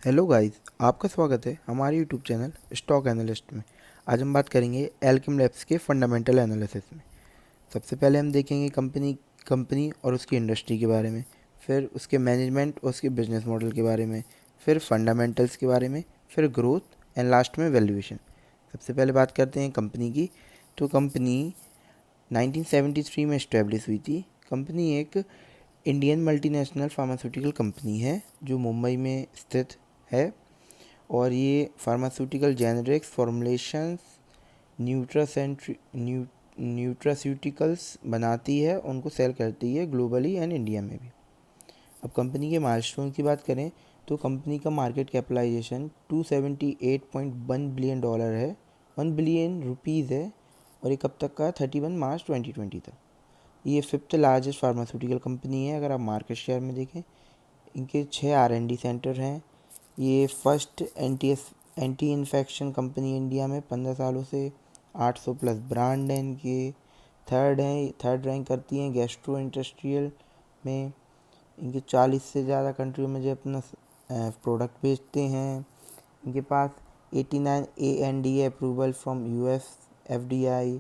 Hello guys, आपका स्वागत है हमारे यूट्यूब चैनल स्टॉक एनालिस्ट में। आज हम बात करेंगे एल्केम लैब्स के फंडामेंटल एनालिसिस में। सबसे पहले हम देखेंगे कंपनी और उसकी इंडस्ट्री के बारे में, फिर उसके मैनेजमेंट और उसके बिजनेस मॉडल के बारे में, फिर फंडामेंटल्स के बारे में, फिर ग्रोथ एंड लास्ट में वैल्यूएशन। सबसे पहले बात करते हैं कंपनी की। तो कंपनी 1973 में इस्टेब्लिश हुई थी। कंपनी एक इंडियन मल्टीनेशनल फार्मास्यूटिकल कंपनी है जो मुंबई में स्थित है, और ये फार्मास्यूटिकल जेनरिक्स फॉर्मुलेशंस न्यूट्रास्यूटिकल्स बनाती है, उनको सेल करती है ग्लोबली एंड इंडिया में भी। अब कंपनी के माइलस्टोन की बात करें तो कंपनी का मार्केट कैपिटलाइजेशन $278.1 बिलियन है, 1 बिलियन रुपीज़ है, और ये कब तक का? 31 मार्च 2020 तक। ये फिफ्थ लार्जेस्ट फार्मास्यूटिकल कंपनी है अगर आप मार्केट शेयर में देखें। इनके 6 R&D सेंटर हैं। ये first anti infection company India में 15 सालों से। 800 प्लस ब्रांड हैं इनके। थर्ड रैंक करती हैं गैस्ट्रो इंडस्ट्रियल में। इनके 40 से ज़्यादा कंट्रियों में जो अपना प्रोडक्ट बेचते हैं। इनके पास 89 ANDA approval from US FDI।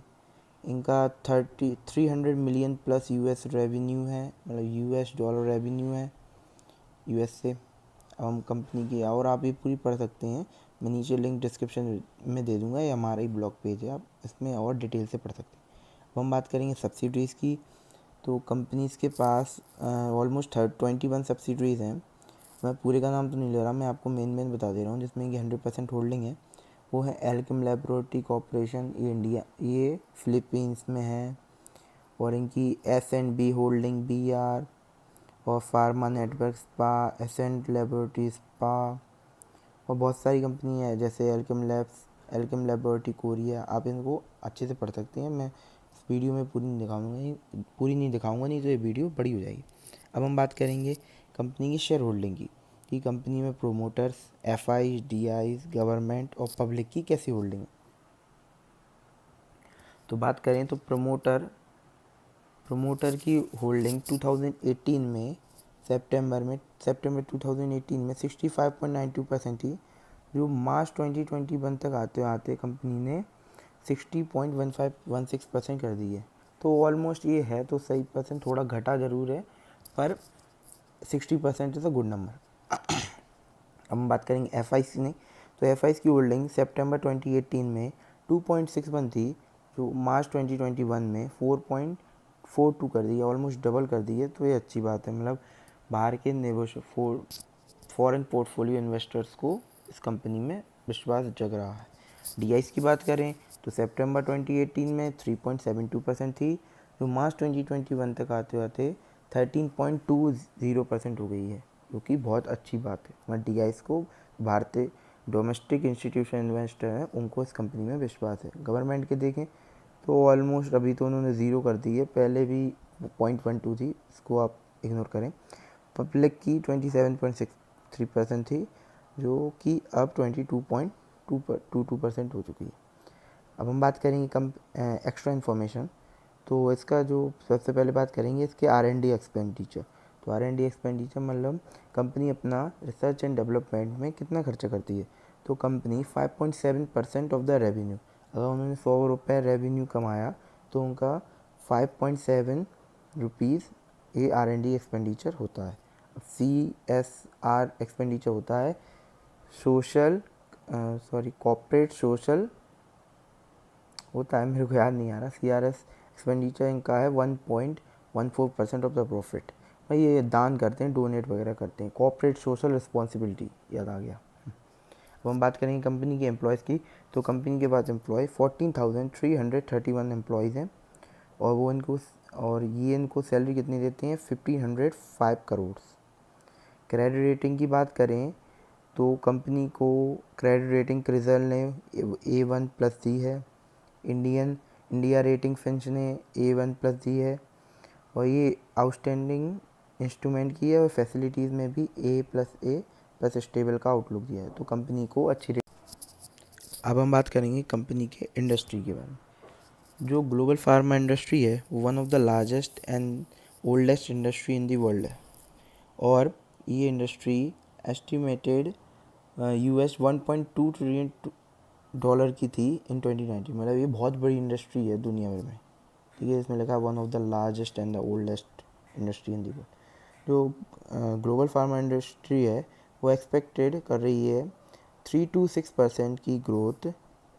इनका 300 मिलियन प्लस US रेवेन्यू है, मतलब $डॉलर रेवेन्यू है US से। अब हम कंपनी की और आप ये पूरी पढ़ सकते हैं, मैं नीचे लिंक डिस्क्रिप्शन में दे दूंगा, ये हमारा ही ब्लॉग पेज है, आप इसमें और डिटेल से पढ़ सकते हैं। अब हम बात करेंगे सब्सिडरीज़ की। तो कंपनीज़ के पास ऑलमोस्ट 21 सब्सिडरीज़ हैं। मैं पूरे का नाम तो नहीं ले रहा, मैं आपको मेन बता दे रहा हूँ जिसमें कि 100% होल्डिंग है। वो है एल्केम लैबोरेटरी कॉरपोरेशन, ये फिलीपींस में है। और इनकी S&B होल्डिंग BR, और pharma network spa, ascent laboratory spa, और बहुत सारी कंपनी है जैसे एल्केम लैबोरेटरी कोरिया। आप इनको अच्छे से पढ़ सकते हैं। मैं इस वीडियो में पूरी नहीं दिखाऊंगा, नहीं तो ये वीडियो बड़ी हो जाएगी। अब हम बात करेंगे कंपनी की शेयर होल्डिंग की, कि कंपनी में प्रोमोटर्स, FIs, DIs, गवर्नमेंट और पब्लिक की कैसी होल्डिंग है। तो बात करें तो प्रमोटर की होल्डिंग 2018 में सितंबर 2018 में 65.92% थी, जो मार्च 2021 तक आते आते कंपनी ने 60.16% कर दी है। तो ऑलमोस्ट ये है तो सही परसेंट, थोड़ा घटा ज़रूर है, पर 60% इज़ अ गुड नंबर। अब हम बात करेंगे FIs नहीं, तो FIs की होल्डिंग सितंबर 2018 में 2.61 थी, जो मार्च 2021 में 4.42 कर दी है, ऑलमोस्ट डबल कर दी है। तो ये अच्छी बात है, मतलब बाहर के फॉरेन पोर्टफोलियो इन्वेस्टर्स को इस कंपनी में विश्वास जग रहा है। DIs की बात करें तो सितंबर 2018 में 3.72% थी, जो मार्च 2021 तक आते आते 13.20% हो गई है, जो कि बहुत अच्छी बात है। मैं DIs को भारतीय डोमेस्टिक इंस्टीट्यूशन इन्वेस्टर हैं उनको इस कंपनी में विश्वास है। गवर्नमेंट के देखें तो ऑलमोस्ट अभी तो उन्होंने ज़ीरो कर दी है, पहले भी 0.12 थी, इसको आप इग्नोर करें। पब्लिक की 27.63% थी, जो कि अब 22.22% हो चुकी है। अब हम बात करेंगे एक्स्ट्रा इन्फॉर्मेशन। तो इसका जो सबसे पहले बात करेंगे इसके R&D एक्सपेंडिचर। तो R&D एक्सपेंडिचर मतलब कंपनी अपना रिसर्च एंड डेवलपमेंट में कितना खर्चा करती है। तो कंपनी 5.7% ऑफ द रेवेन्यू, अगर उन्होंने 100 रुपये रेवेन्यू कमाया तो उनका 5.7 रुपीज़ ये R&D एक्सपेंडिचर होता है। CSR एक्सपेंडिचर होता है कॉर्पोरेट सोशल होता है, मेरे को याद नहीं आ रहा। CRS एक्सपेंडिचर इनका है 1.14% ऑफ द प्रॉफिट। भाई ये दान करते हैं, डोनेट वगैरह करते हैं, कॉर्पोरेट सोशल रिस्पॉन्सिबिलिटी याद आ गया। अब हम बात करेंगे कंपनी के एम्प्लॉयज़ की। तो कंपनी के पास एम्प्लॉय 14,331 एम्प्लॉयज़ हैं, और ये इनको सैलरी कितनी देते हैं? 1,505 करोड़। क्रेडिट रेटिंग की बात करें तो कंपनी को क्रेडिट रेटिंग क्रिजल ने A1+ दी है। इंडिया रेटिंग फिंच ने A1+ दी है, और ये आउटस्टैंडिंग इंस्ट्रूमेंट की है, और फैसिलिटीज़ में भी A++ स्टेबल का आउटलुक दिया है। तो कंपनी को अच्छी रेट। अब हम बात करेंगे कंपनी के इंडस्ट्री के बारे में। जो ग्लोबल फार्मा इंडस्ट्री है वो one of the largest and oldest industry in the world है, और ये industry estimated US 1.2 trillion dollar की थी इन 2019। मतलब ये बहुत बड़ी इंडस्ट्री है दुनिया भर में, ठीक है। इसमें लिखा है one of the largest and the oldest industry in the world. जो ग्लोबल फार्मा इंडस्ट्री है वो एक्सपेक्टेड कर रही है 3 to 6% की ग्रोथ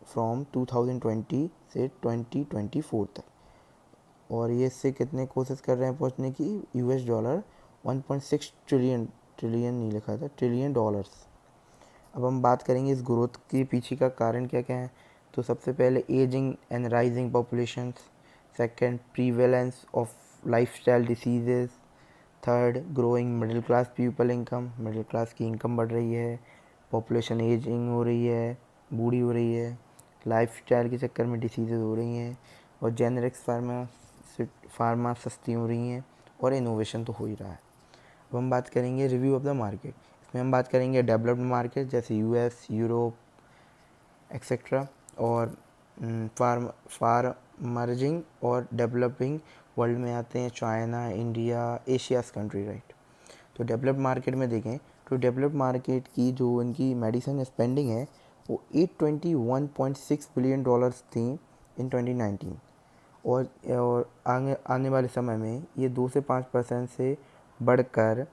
फ्रॉम 2020 से 2024 तक। और ये इससे कितने कोशिश कर रहे हैं पहुंचने की, $1 1.6 ट्रिलियन नहीं लिखा था, ट्रिलियन डॉलर्स। अब हम बात करेंगे इस ग्रोथ के पीछे का कारण क्या क्या है। तो सबसे पहले ageing and rising population, second prevalence of lifestyle diseases, third growing middle class people income, middle class की इनकम बढ़ रही है, पॉपुलेशन एजिंग हो रही है, बूढ़ी हो रही है, लाइफस्टाइल के चक्कर में डिसीजेज हो रही हैं, और जेनरिक्स फार्मा सस्ती हो रही हैं, और इनोवेशन तो हो ही रहा है। अब हम बात करेंगे रिव्यू ऑफ द मार्केट। इसमें हम बात करेंगे डेवलप्ड मार्केट जैसे यूएस, यूरोप एक्सेट्रा, और फार्मर्जिंग और डेवलपिंग वर्ल्ड में आते हैं China, India, Asia's country, right. तो डेवलप्ड मार्केट में देखें तो डेवलप्ड मार्केट की जो इनकी मेडिसिन स्पेंडिंग है वो $821.6 बिलियन थी इन 2019। और आने वाले समय में ये 2 से 5% से बढ़कर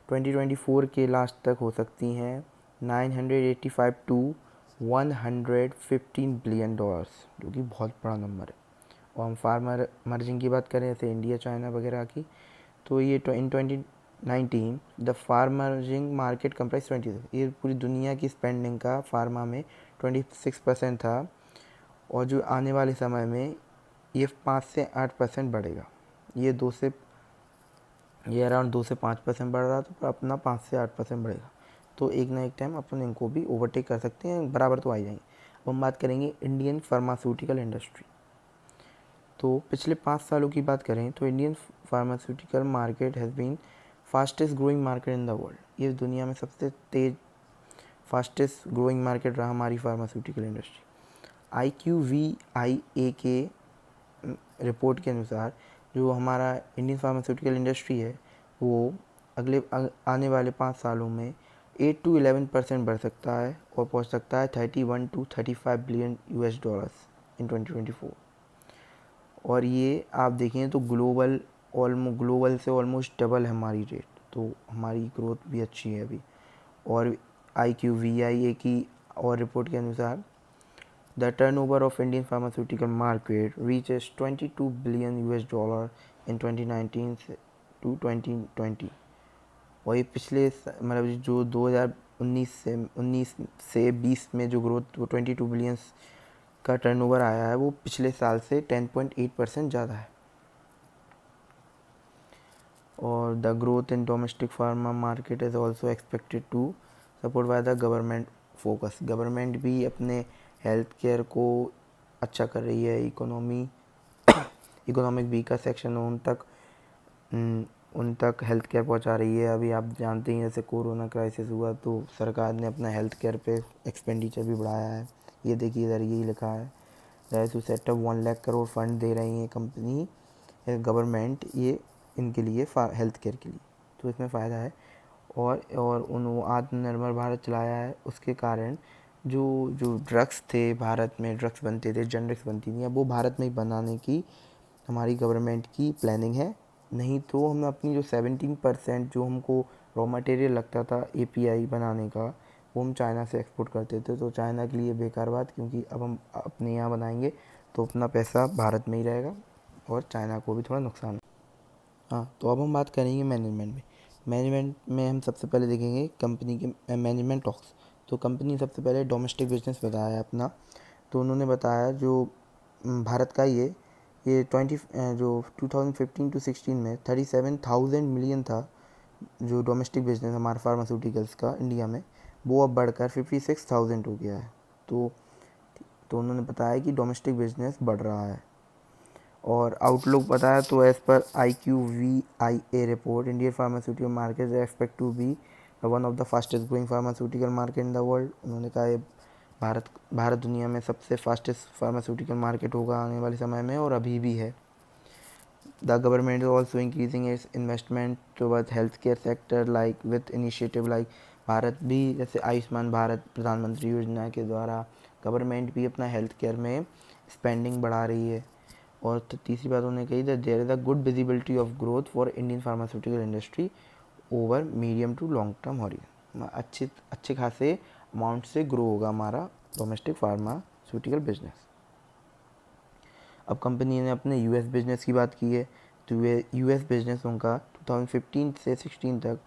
2024 के लास्ट तक हो सकती हैं 985 to 115 बिलियन डॉलर्स, जो कि बहुत बड़ा नंबर है। और हम फार्मर मर्जिंग की बात करें जैसे इंडिया, चाइना वगैरह की, तो ये इन 2019 द फार्मर्जिंग मार्केट कंप्राइज 26, ये पूरी दुनिया की स्पेंडिंग का फार्मा में 26% था। और जो आने वाले समय में ये 5 से 8% बढ़ेगा। ये अराउंड 2 से 5% बढ़ रहा था, पर अपना 5 से 8% बढ़ेगा। तो एक ना एक टाइम अपन इनको भी ओवरटेक कर सकते हैं, बराबर तो आ ही जाएंगे। अब हम बात करेंगे इंडियन फार्मास्यूटिकल इंडस्ट्री। तो पिछले 5 सालों की बात करें तो Indian pharmaceutical market has been fastest growing market in the world. ये दुनिया में सबसे तेज फास्टेस्ट ग्रोइंग मार्केट रहा हमारी फार्मास्यूटिकल इंडस्ट्री। IQVIA के रिपोर्ट के अनुसार जो हमारा इंडियन फार्मास्यूटिकल इंडस्ट्री है वो आने वाले 5 सालों में 8 to 11% बढ़ सकता है और पहुंच सकता है 31 to 35 billion US dollars in 2024। और ये आप देखें तो ग्लोबल से ऑलमोस्ट डबल है हमारी रेट, तो हमारी ग्रोथ भी अच्छी है अभी। और IQVIA की और रिपोर्ट के अनुसार the turnover of Indian pharmaceutical market reaches 22 billion US dollar in 2019 to 2020। और ये पिछले मतलब जो 2019 से 20 में जो ग्रोथ वो 22 बिलियन का टर्नओवर आया है वो पिछले साल से 10.8% ज़्यादा है। और the growth in domestic pharma market is also expected to support by the government focus. Government भी अपने हेल्थ केयर को अच्छा कर रही है, इकोनॉमिक वीकर सेक्शन उन तक हेल्थ केयर पहुँचा रही है। अभी आप जानते हैं जैसे कोरोना क्राइसिस हुआ तो सरकार ने अपना हेल्थ केयर पे एक्सपेंडिचर भी बढ़ाया है। ये देखिए इधर यही लिखा है that to set up 1 lakh crore fund दे रही है कंपनी गवर्नमेंट ये इनके लिए हेल्थ केयर के लिए, तो इसमें फ़ायदा है। और उन आत्मनिर्भर भारत चलाया है, उसके कारण जो जो ड्रग्स थे भारत में, ड्रग्स बनते थे, जेनरिक्स बनती थी, अब वो भारत में ही बनाने की हमारी गवर्नमेंट की प्लानिंग है। नहीं तो हम अपनी जो 17% जो हमको रॉ मटेरियल लगता था API बनाने का वो हम चाइना से एक्सपोर्ट करते थे, तो चाइना के लिए बेकार बात, क्योंकि अब हम अपने यहाँ बनाएंगे तो अपना पैसा भारत में ही रहेगा और चाइना को भी थोड़ा नुकसान। हाँ, तो अब हम बात करेंगे मैनेजमेंट में हम सबसे पहले देखेंगे कंपनी के मैनेजमेंट टॉक्स। तो कंपनी सबसे पहले डोमेस्टिक बिजनेस बताया अपना, तो उन्होंने बताया जो भारत का ये 2015 to 16 में 37,000 मिलियन था जो डोमेस्टिक बिजनेस हमारा फार्मास्यूटिकल्स का इंडिया में, वो अब बढ़कर 56,000 हो गया है। तो उन्होंने बताया कि डोमेस्टिक बिजनेस बढ़ रहा है। और आउटलुक बताया तो as per IQVIA report Indian pharmaceutical market expect to be one of the fastest growing pharmaceutical market in the world. उन्होंने कहा ये भारत दुनिया में सबसे फास्टेस्ट फार्मास्यूटिकल मार्केट होगा आने वाले समय में, और अभी भी है। The government is also increasing its investment towards health care sector like with initiative like Bharat भी जैसे आयुष्मान भारत प्रधानमंत्री योजना के द्वारा गवर्नमेंट भी अपना हेल्थ केयर में स्पेंडिंग बढ़ा रही है। और तीसरी बात उन्होंने कही that there is a good visibility of growth for Indian pharmaceutical industry over medium to long term horizon. अच्छे खासे अमाउंट से ग्रो होगा हमारा डोमेस्टिक फार्मास्यूटिकल बिजनेस। अब कंपनी ने अपने यूएस बिजनेस की बात की है, तो यूएस बिजनेस उनका 2015 से 16 तक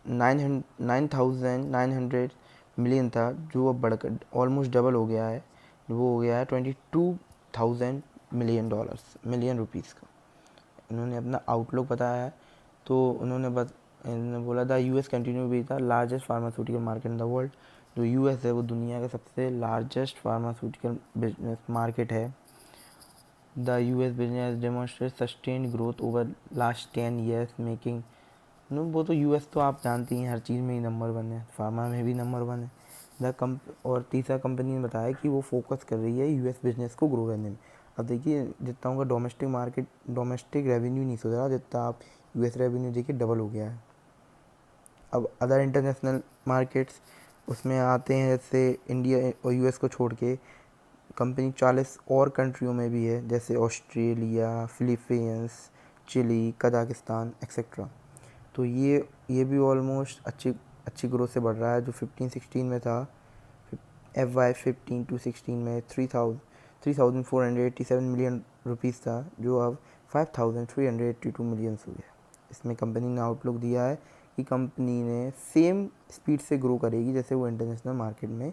9,900 मिलियन था, जो अब बढ़कर ऑलमोस्ट डबल हो गया है, वो हो गया है 22,000 मिलियन रुपीज़ का। उन्होंने अपना आउटलुक बताया है, तो उन्होंने बोला था यूएस कंटिन्यू बी था largest pharmaceutical market in the world. जो यूएस है वो दुनिया का सबसे लार्जेस्ट फार्मास्यूटिकल बिजनेस मार्केट है। The US business demonstrate sustained growth over last 10 years making. वो तो यूएस तो आप जानती हैं हर चीज़ में ही नंबर 1 है, फार्मा में भी नंबर 1 है। और तीसरा कंपनी ने बताया कि वो फोकस कर रही है यूएस बिजनेस को ग्रो करने में। अब देखिए जितना उनका डोमेस्टिक रेवेन्यू नहीं सुधरा, जितना आप यूएस रेवेन्यू देखिए डबल हो गया है। अब अदर इंटरनेशनल मार्केट्स उसमें आते हैं, जैसे इंडिया और यूएस को छोड़ के कंपनी 40 और कंट्रियों में भी है, जैसे Australia, Philippines, Chile, Kazakhstan etcetera. तो ये भी ऑलमोस्ट अच्छी ग्रोथ से बढ़ रहा है। जो 15-16 में था, FY 15 to 16 में 3,487 मिलियन रुपीज़ था, जो अब 5,382 मिलियन हो गया। इसमें कंपनी ने आउटलुक दिया है कि कंपनी ने सेम स्पीड से ग्रो करेगी जैसे वो इंटरनेशनल मार्केट में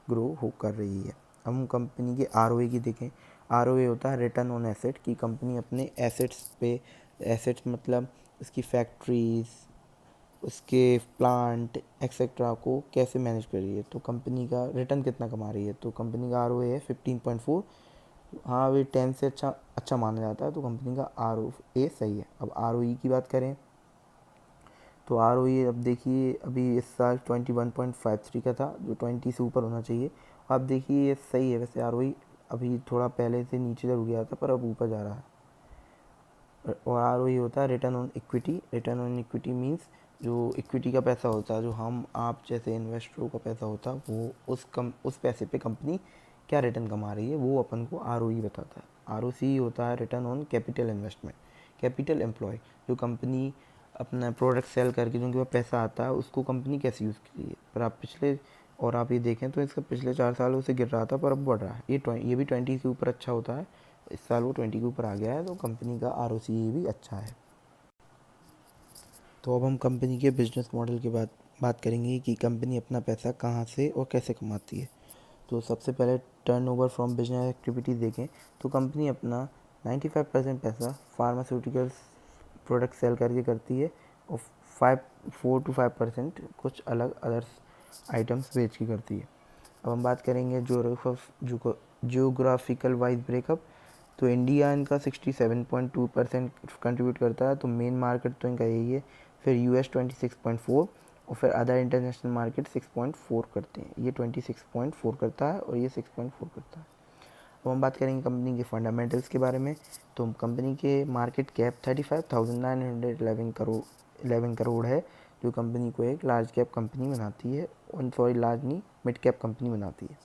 ग्रो हो कर रही है। अब हम कंपनी के ROE की देखें। ROE होता है रिटर्न ऑन एसेट, कि कंपनी अपने एसेट्स मतलब उसकी फैक्ट्रीज, उसके प्लांट एक्सेट्रा को कैसे मैनेज कर रही है, तो कंपनी का रिटर्न कितना कमा रही है। तो कंपनी का ROE है 15.4। हाँ, वे 10 से अच्छा माना जाता है, तो कंपनी का ROE सही है। अब ROE की बात करें तो ROE अब देखिए अभी इस साल 21.53 का था, जो 20 से ऊपर होना चाहिए। अब देखिए ये सही है वैसे। ROE अभी थोड़ा पहले से नीचे जरूर गया था, पर अब ऊपर जा रहा है। और ROE होता है return on equity. Return on equity means जो इक्विटी का पैसा होता है, जो हम आप जैसे इन्वेस्टरों का पैसा होता है, वो उस पैसे पे कंपनी क्या रिटर्न कमा रही है, वो अपन को ROE बताता है। ROC होता है return on capital investment, capital employ. जो कंपनी अपना प्रोडक्ट सेल करके जो उनके पास पैसा आता है, उसको कंपनी कैसे यूज़ की है। पर आप ये देखें तो इसका पिछले 4 सालों से गिर रहा था, पर अब बढ़ रहा है। ये भी 20 के ऊपर अच्छा होता है, इस साल वो 20 के ऊपर आ गया है, तो कंपनी का ROCE भी अच्छा है। तो अब हम कंपनी के बिजनेस मॉडल की बात करेंगे कि कंपनी अपना पैसा कहाँ से और कैसे कमाती है। तो सबसे पहले टर्नओवर फ्रॉम बिजनेस एक्टिविटीज़ देखें तो कंपनी अपना 95% पैसा फार्मास्यूटिकल्स प्रोडक्ट सेल करके करती है, और 4 to 5% कुछ अलग अदर्स आइटम्स बेच के करती है। अब हम बात करेंगे जियोग्राफिकल वाइज ब्रेकअप। तो इंडिया इनका 67.2% कंट्रीब्यूट करता है, तो मेन मार्केट तो इनका यही है। फिर US 26.4, और फिर अदर इंटरनेशनल मार्केट 6.4 करते हैं। ये 26.4 करता है और ये 6.4 करता है। अब हम बात करेंगे कंपनी के फंडामेंटल्स के बारे में। तो कंपनी के मार्केट कैप 35,911 करोड़ है, जो कंपनी को एक लार्ज कैप कंपनी बनाती है, लार्ज नहीं, मिड कैप कंपनी बनाती है।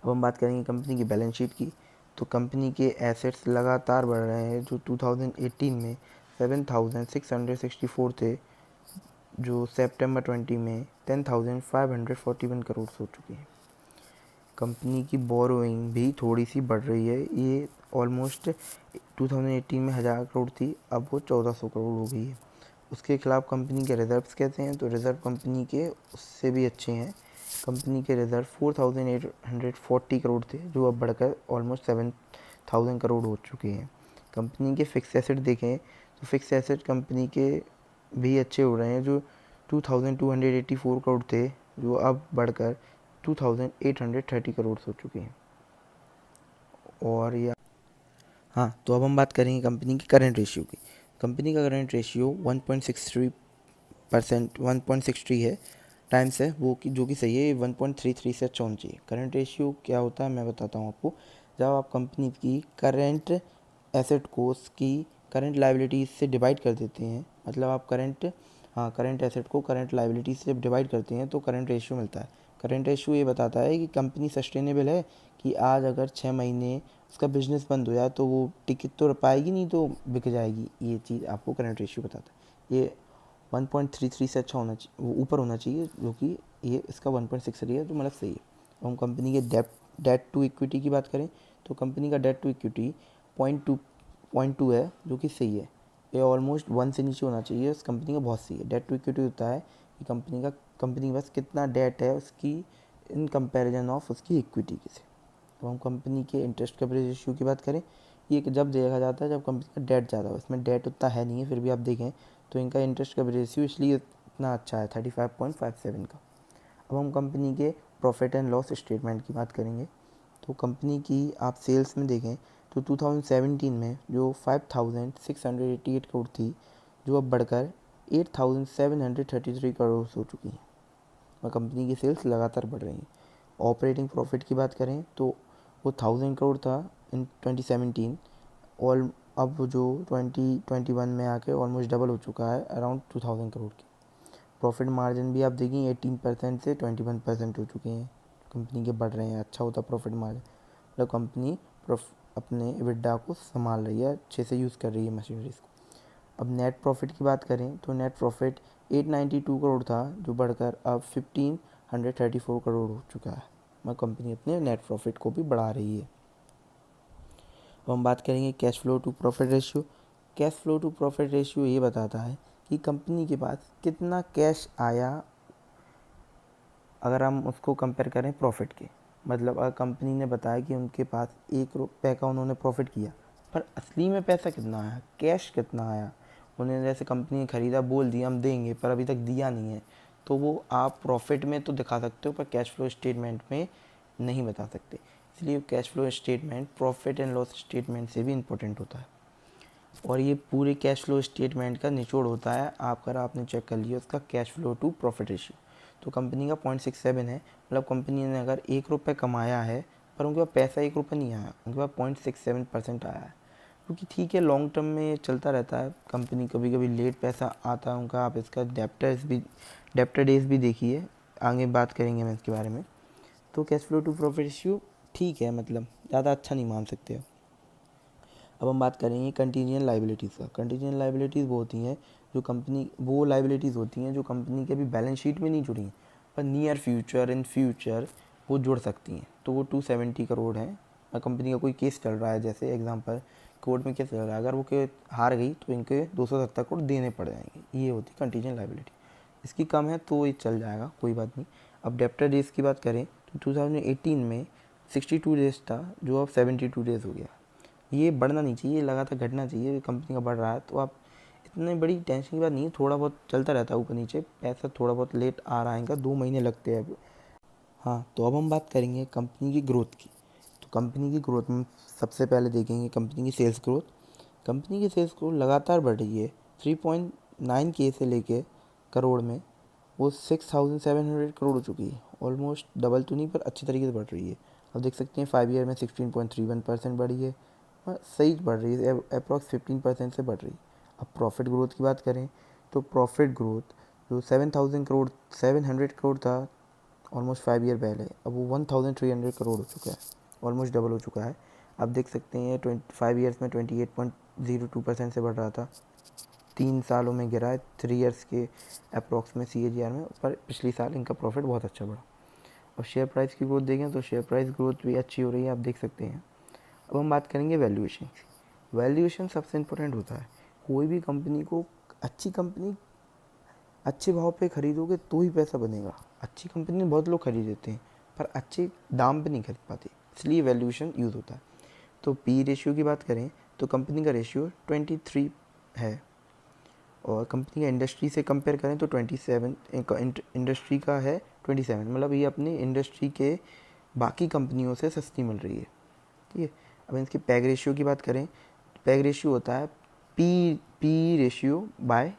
अब हम बात करेंगे कंपनी की बैलेंस शीट की। तो कंपनी के एसेट्स लगातार बढ़ रहे हैं, जो 2018 में 7,664 थे, जो सितंबर 20 में 10,541 करोड़ हो चुके हैं। कंपनी की बोरोइंग भी थोड़ी सी बढ़ रही है, ये ऑलमोस्ट 2018 में 1,000 करोड़ थी, अब वो 1,400 करोड़ हो गई है। उसके खिलाफ कंपनी के रिजर्व्स कहते हैं, तो रिज़र्व कंपनी के उससे भी अच्छे हैं। कंपनी के रिज़र्व 4,840 करोड़ थे, जो अब बढ़कर ऑलमोस्ट 7,000 करोड़ हो चुके हैं। कंपनी के फिक्स एसेट देखें तो फिक्स एसेट कंपनी के भी अच्छे हो रहे हैं, जो 2,284 करोड़ थे, जो अब बढ़कर 2,830 करोड़ हो चुके हैं। और या हाँ, तो अब हम बात करेंगे कंपनी की करंट रेशियो की। कंपनी का करंट रेशियो 1.63 है टाइम्स है, वो कि जो कि सही है। 1.33 से अच्छा होना चाहिए। करंट रेशियो क्या होता है मैं बताता हूँ आपको। जब आप कंपनी की करंट एसेट को उसकी करंट लायबिलिटीज से डिवाइड कर देते हैं, मतलब आप करंट हाँ, करंट एसेट को करंट लाइबिलिटी से जब डिवाइड करते हैं तो करंट रेशियो मिलता है। करंट रेशियो ये बताता है कि कंपनी सस्टेनेबल है, कि आज अगर 6 महीने उसका बिजनेस बंद हो जाए तो वो टिकट तो पाएगी नहीं, तो बिक जाएगी। ये चीज़ आपको करंट रेशियो बताता है। ये 1.33 से अच्छा होना चाहिए, वो ऊपर होना चाहिए, जो कि ये इसका 1.63 है, तो मतलब सही है। हम कंपनी के डेट टू इक्विटी की बात करें तो कंपनी का डेट टू इक्विटी 0.2 है, जो कि सही है। ये ऑलमोस्ट 1 से नीचे होना चाहिए, उस कंपनी का बहुत सही है। डेट टू इक्विटी होता है कि कंपनी के पास कितना डेट है उसकी इन कंपैरिजन ऑफ उसकी इक्विटी से। तो हम कंपनी के इंटरेस्ट कवरेज रेशियो की बात करें, ये जब देखा जाता है जब कंपनी का डेट ज़्यादा हो। इसमें डेट उतना है नहीं है, फिर भी आप देखें तो इनका इंटरेस्ट कवरेज रेशियो इसलिए इतना अच्छा है 35.57 का। अब हम कंपनी के प्रॉफिट एंड लॉस स्टेटमेंट की बात करेंगे। तो कंपनी की आप सेल्स में देखें तो 2017 में जो 5,688 करोड़ थी, जो अब बढ़कर 8,733 करोड़ हो चुकी है, और कंपनी की सेल्स लगातार बढ़ रही हैं। ऑपरेटिंग प्रॉफिट की बात करें तो वो 1,000 करोड़ था इन 2017, और अब जो 2021 में आके ऑलमोस्ट डबल हो चुका है, अराउंड 2,000 करोड़ की। प्रॉफिट मार्जिन भी आप देखें 18% से 21% हो चुके हैं, कंपनी के बढ़ रहे हैं, अच्छा होता प्रॉफिट मार्जिन, मतलब कंपनी अपने EBITDA को संभाल रही है, अच्छे से यूज़ कर रही है मशीनरीज को। अब नेट प्रॉफिट की बात करें तो नेट प्रॉफिट 892 करोड़ था, जो बढ़कर अब 1,534 करोड़ हो चुका है, मैं कंपनी अपने नेट प्रॉफिट को भी बढ़ा रही है। अब हम बात करेंगे cash flow to profit ratio. Cash flow to profit ratio ये बताता है कि कंपनी के पास कितना कैश आया, अगर हम उसको कंपेयर करें प्रॉफिट के। मतलब अगर कंपनी ने बताया कि उनके पास 1 रुपये का उन्होंने प्रॉफिट किया, पर असली में पैसा कितना आया, कैश कितना आया, उन्होंने जैसे कंपनी ने ख़रीदा, बोल दिया हम देंगे, पर अभी तक दिया नहीं है, तो वो आप प्रॉफिट में तो दिखा सकते हो पर कैश फ्लो स्टेटमेंट में नहीं बता सकते। इसलिए cash flow statement profit and loss statement से भी इम्पोर्टेंट होता है, और ये पूरे कैश फ्लो स्टेटमेंट का निचोड़ होता है। आपने चेक कर लिया उसका cash flow to profit ratio, तो कंपनी का 0.67 है, मतलब कंपनी ने अगर 1 रुपये कमाया है पर उनके पास पैसा 1 रुपये नहीं आया, उनके पास 0.67% आया है, क्योंकि ठीक है लॉन्ग टर्म में चलता रहता है। कंपनी कभी कभी लेट पैसा आता है उनका, आप इसका डेप्टर डेज भी देखिए, आगे बात करेंगे हम इसके बारे में। तो cash flow to profit ratio ठीक है, मतलब ज़्यादा अच्छा नहीं मान सकते। अब हम बात करेंगे कंटीजेंट लाइबिलिटीज़ का। कंटीजेंट लाइबिलिटीज़ वो लाइबिलिटीज़ होती हैं जो कंपनी के अभी बैलेंस शीट में नहीं जुड़ी हैं, पर नियर फ्यूचर इन फ्यूचर वो जुड़ सकती हैं। तो वो 270 करोड़ है। कंपनी का कोई केस चल रहा है, जैसे एग्जांपल कोर्ट में केस चल रहा है, अगर वो केस हार गई तो इनके 270 करोड़ देने पड़ जाएंगे, ये होती कंटीजेंट लाइबिलिटी। इसकी कम है तो ये चल जाएगा, कोई बात नहीं। अब डेप्टर डेज की बात करें तो 2018 में 62 डेज था, जो अब 72 डेज हो गया। ये बढ़ना नहीं चाहिए, लगातार घटना चाहिए, कंपनी का बढ़ रहा है तो आप इतनी बड़ी टेंशन की बात नहीं है, थोड़ा बहुत चलता रहता है ऊपर नीचे, पैसा थोड़ा बहुत लेट आ रहा है, इनका 2 महीने लगते हैं। हाँ, तो अब हम बात करेंगे कंपनी की ग्रोथ की। तो कंपनी की ग्रोथ में सबसे पहले देखेंगे कंपनी की सेल्स ग्रोथ। कंपनी की सेल्स ग्रोथ लगातार बढ़ रही है, 3.9K से लेके करोड़ में वो 6,700 करोड़ हो चुकी है। ऑलमोस्ट डबल तो नहीं पर अच्छी तरीके से बढ़ रही है। अब देख सकते हैं 5 ईयर में 16.31% बढ़ी है, सही बढ़ रही है, अप्रॉक्स 15% से बढ़ रही है। अब प्रॉफिट ग्रोथ की बात करें तो प्रॉफिट ग्रोथ जो 700 करोड़ था ऑलमोस्ट 5 ईयर पहले, अब वो 1,300 करोड़ हो चुका है, ऑलमोस्ट डबल हो चुका है। आप देख सकते हैं 5 ईयर्स में 28.02% से बढ़ रहा था, 3 सालों में गिरा है, 3 ईयर्स के अप्रॉक्स में CAGR में, पर पिछली साल इनका प्रॉफिट बहुत अच्छा बढ़ा। और शेयर प्राइस की ग्रोथ देखें तो शेयर प्राइस ग्रोथ भी अच्छी हो रही है, आप देख सकते हैं। अब हम बात करेंगे वैल्यूएशन की। वैल्यूएशन सबसे इम्पोर्टेंट होता है। कोई भी कंपनी को, अच्छी कंपनी अच्छे भाव पे खरीदोगे तो ही पैसा बनेगा। अच्छी कंपनी बहुत लोग खरीद लेते हैं पर अच्छे दाम पे नहीं खरीद पाते, इसलिए वैल्यूएशन यूज़ होता है। तो पी रेशियो की बात करें तो कंपनी का रेशियो 23 है, और कंपनी का इंडस्ट्री से कंपेयर करें तो 27, इंडस्ट्री का है 27, मतलब ये अपनी इंडस्ट्री के बाकी कंपनियों से सस्ती मिल रही है। ठीक है। अब इसके पैग रेशियो की बात करें, पैग रेशियो होता है पी रेशियो बाय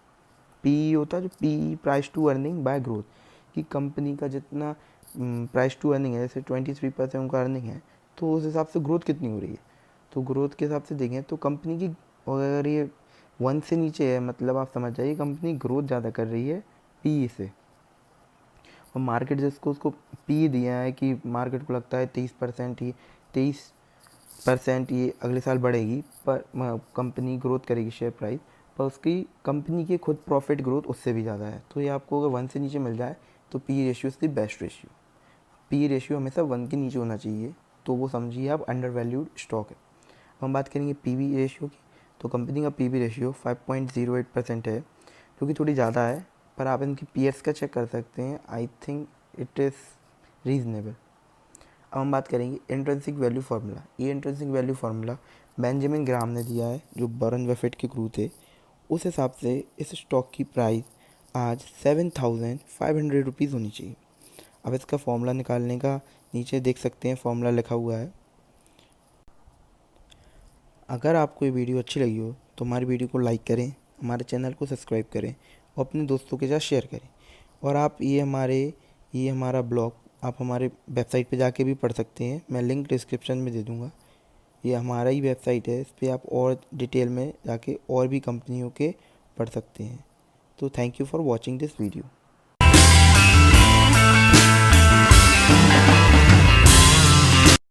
पी होता है, जो P price to earning by growth, कि कंपनी का जितना प्राइस टू अर्निंग है, जैसे 23% उनका अर्निंग है, तो उस हिसाब से ग्रोथ कितनी हो रही है। तो ग्रोथ के हिसाब से देखें तो कंपनी की, अगर ये 1 से नीचे है मतलब आप समझ जाइए कंपनी ग्रोथ ज़्यादा कर रही है पी से। और मार्केट जिसको उसको पी दिया है कि मार्केट को लगता है 23% ये अगले साल बढ़ेगी, पर कंपनी ग्रोथ करेगी शेयर प्राइस, पर उसकी कंपनी की खुद प्रॉफिट ग्रोथ उससे भी ज़्यादा है। तो ये आपको अगर 1 से नीचे मिल जाए तो P ratio is the best ratio. P ratio हमेशा 1 के नीचे होना चाहिए, तो वो समझिए आप अंडर वैल्यूड स्टॉक है। हम बात करेंगे पी बी रेशियो की, तो कंपनी का पी बी रेशियो 5.08% है, जो कि थोड़ी ज़्यादा है, पर आप इनकी पीएस का चेक कर सकते हैं। I think it is reasonable. अब हम बात करेंगे इंट्रिंसिक वैल्यू फार्मूला। ये इंट्रिंसिक वैल्यू फार्मूला बेंजामिन ग्राम ने दिया है, जो वॉरेन बफेट के गुरु थे। उस हिसाब से इस स्टॉक की प्राइस आज 7,500 होनी चाहिए। अब इसका फॉर्मूला निकालने का नीचे देख सकते हैं, फॉर्मूला लिखा हुआ है। अगर आपको ये वीडियो अच्छी लगी हो तो हमारी वीडियो को लाइक करें, हमारे चैनल को सब्सक्राइब करें और अपने दोस्तों के साथ शेयर करें। और आप ये हमारा ब्लॉग आप हमारे वेबसाइट पे जाके भी पढ़ सकते हैं, मैं लिंक डिस्क्रिप्शन में दे दूँगा। ये हमारा ही वेबसाइट है, इस पर आप और डिटेल में जाके और भी कंपनियों के पढ़ सकते हैं। तो thank you for watching this video.